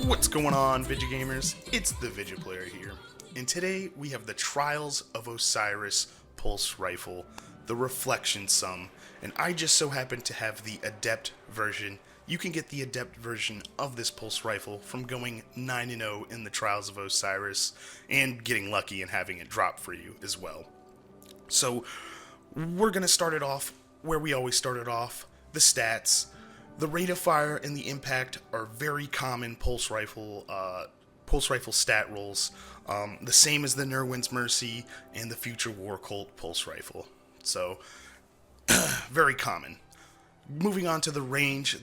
What's going on, ViJaGamers? It's the ViJaPlayer here, and today we have the Trials of Osiris Pulse Rifle, the Reflection Sum, and I just so happen to have the Adept version. You can get the Adept version of this Pulse Rifle from going 9-0 in the Trials of Osiris, and getting lucky and having it drop for you as well. So, we're going to start it off where we always started off, the stats. The rate of fire and the impact are very common pulse rifle stat rolls, the same as the Nerwin's Mercy and the Future War Cult pulse rifle. So, very common. Moving on to the range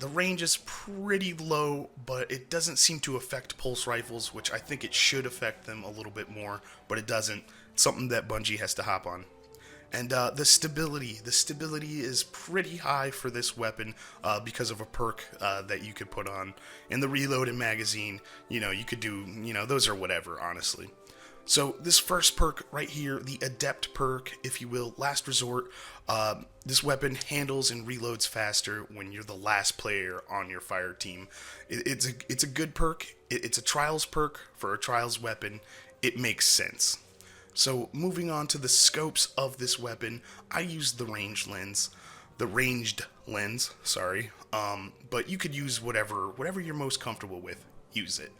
is pretty low, but it doesn't seem to affect pulse rifles, which I think it should affect them a little bit more, but it doesn't. It's something that Bungie has to hop on. And the stability is pretty high for this weapon because of a perk that you could put on. And the reload and magazine, you could do, those are whatever, honestly. So this first perk right here, the Adept Perk, if you will, last resort, this weapon handles and reloads faster when you're the last player on your fire team. It's a good perk. It's a Trials perk for a Trials weapon. It makes sense. So moving on to the scopes of this weapon, I used the ranged lens, but you could use whatever you're most comfortable with, use it.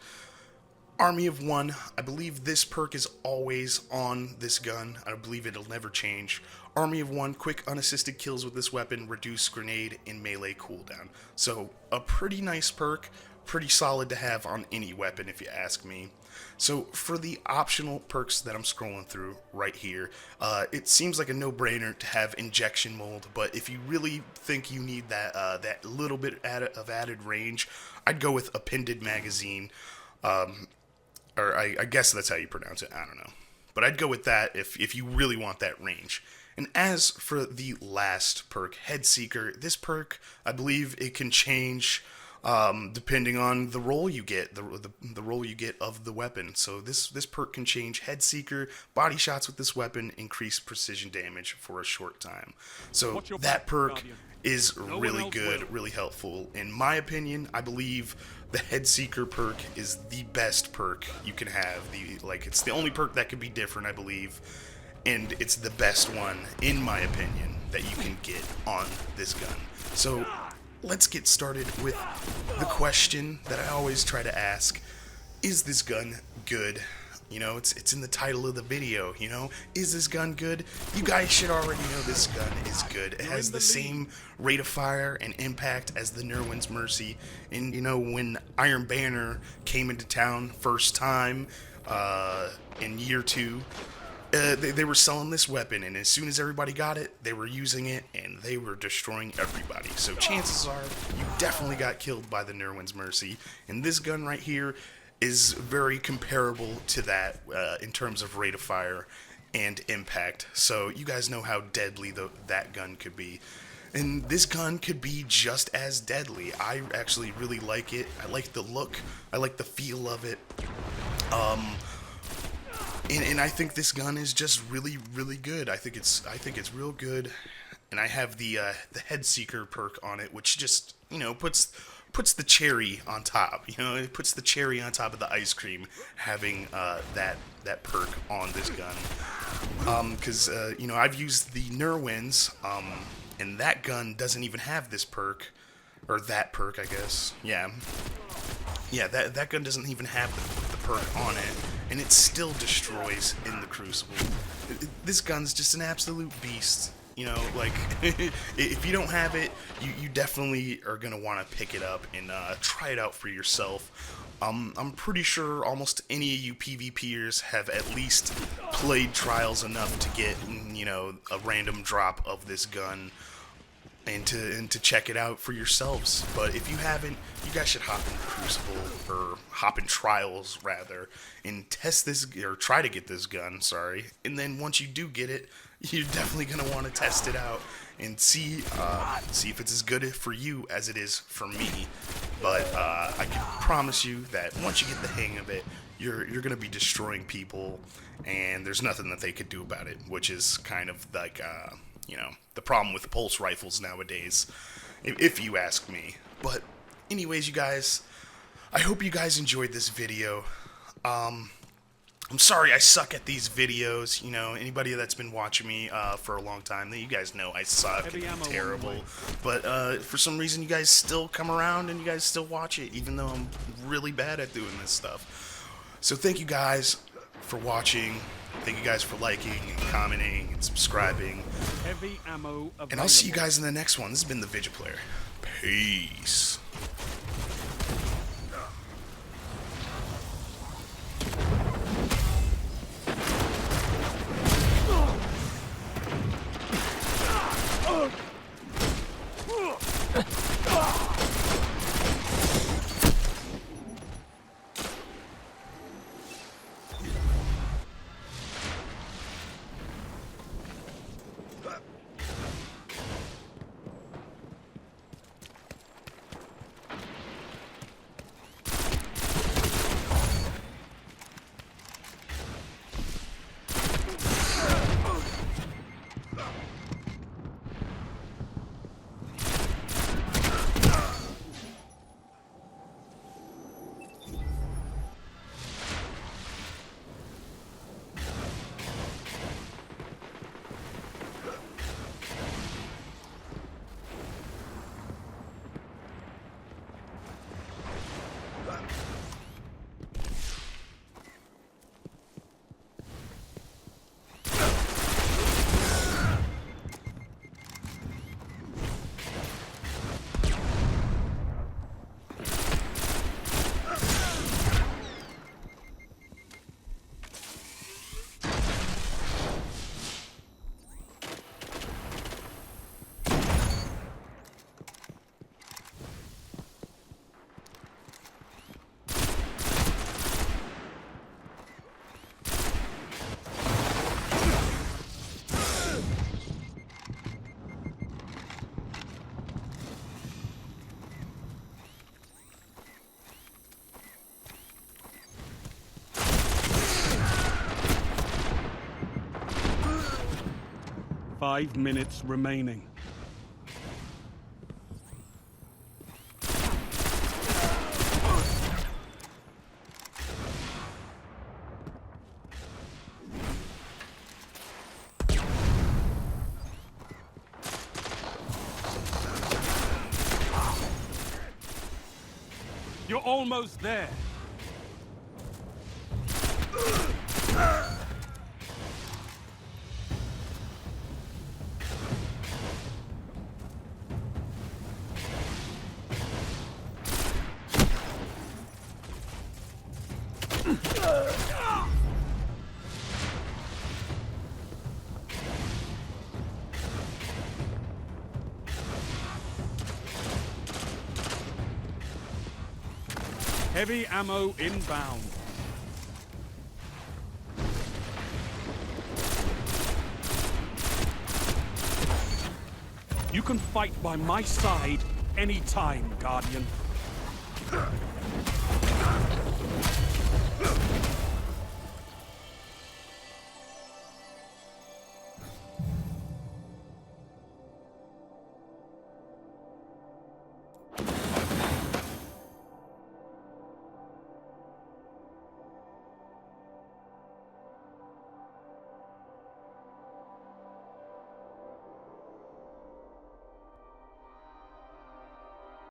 Army of One, I believe this perk is always on this gun, I believe it'll never change. Army of One, quick unassisted kills with this weapon, reduce grenade and melee cooldown. So a pretty nice perk, pretty solid to have on any weapon if you ask me. So for the optional perks that I'm scrolling through right here, it seems like a no-brainer to have injection mold, but if you really think you need that little bit of added range, I'd go with appended magazine, or I guess that's how you pronounce it, I don't know. But I'd go with that if you really want that range. And as for the last perk, Head Seeker, this perk, I believe it can change depending on the role you get, the role you get of the weapon. So this perk can change. Head Seeker, body shots with this weapon increase precision damage for a short time. So that perk is really good, really helpful. In my opinion, I believe the Head Seeker perk is the best perk you can have. It's the only perk that could be different, I believe, and it's the best one, in my opinion, that you can get on this gun. So let's get started with the question that I always try to ask. Is this gun good? It's in the title of the video, Is this gun good? You guys should already know this gun is good. It has the same rate of fire and impact as the Nerwin's Mercy. And, when Iron Banner came into town first time in year 2, they were selling this weapon, and as soon as everybody got it, they were using it, and they were destroying everybody. So chances are, you definitely got killed by the Nerwin's Mercy, and this gun right here is very comparable to that in terms of rate of fire and impact. So you guys know how deadly that gun could be. And this gun could be just as deadly. I actually really like it. I like the look. I like the feel of it. And I think this gun is just really, really good. I think it's real good. And I have the Head Seeker perk on it, which just puts the cherry on top. It puts the cherry on top of the ice cream, having that perk on this gun. Because I've used the Nerwin's, and that gun doesn't even have this perk, or that perk, I guess. Yeah, that gun doesn't even have the perk on it, and it still destroys in the Crucible. This gun's just an absolute beast. If you don't have it, you definitely are going to want to pick it up and try it out for yourself. I'm pretty sure almost any of you PvPers have at least played Trials enough to get, a random drop of this gun and to check it out for yourselves. But if you haven't, you guys should hop in Crucible, or hop in Trials rather, and test this, or try to get this gun, and then once you do get it, you're definitely going to want to test it out and see if it's as good for you as it is for me. But I can promise you that once you get the hang of it, you're gonna be destroying people, and there's nothing that they could do about it, which is kind of like the problem with pulse rifles nowadays, if you ask me. But anyways, you guys, I hope you guys enjoyed this video. I'm sorry I suck at these videos. You know, anybody that's been watching me for a long time, you guys know I suck and I'm terrible. But for some reason, you guys still come around and you guys still watch it, even though I'm really bad at doing this stuff. So thank you guys for watching. Thank you guys for liking and commenting and subscribing. Heavy ammo available. And I'll see you guys in the next one. This has been the ViJaPlayer. Peace. Five minutes remaining. You're almost there. Heavy ammo inbound. You can fight by my side anytime, Guardian.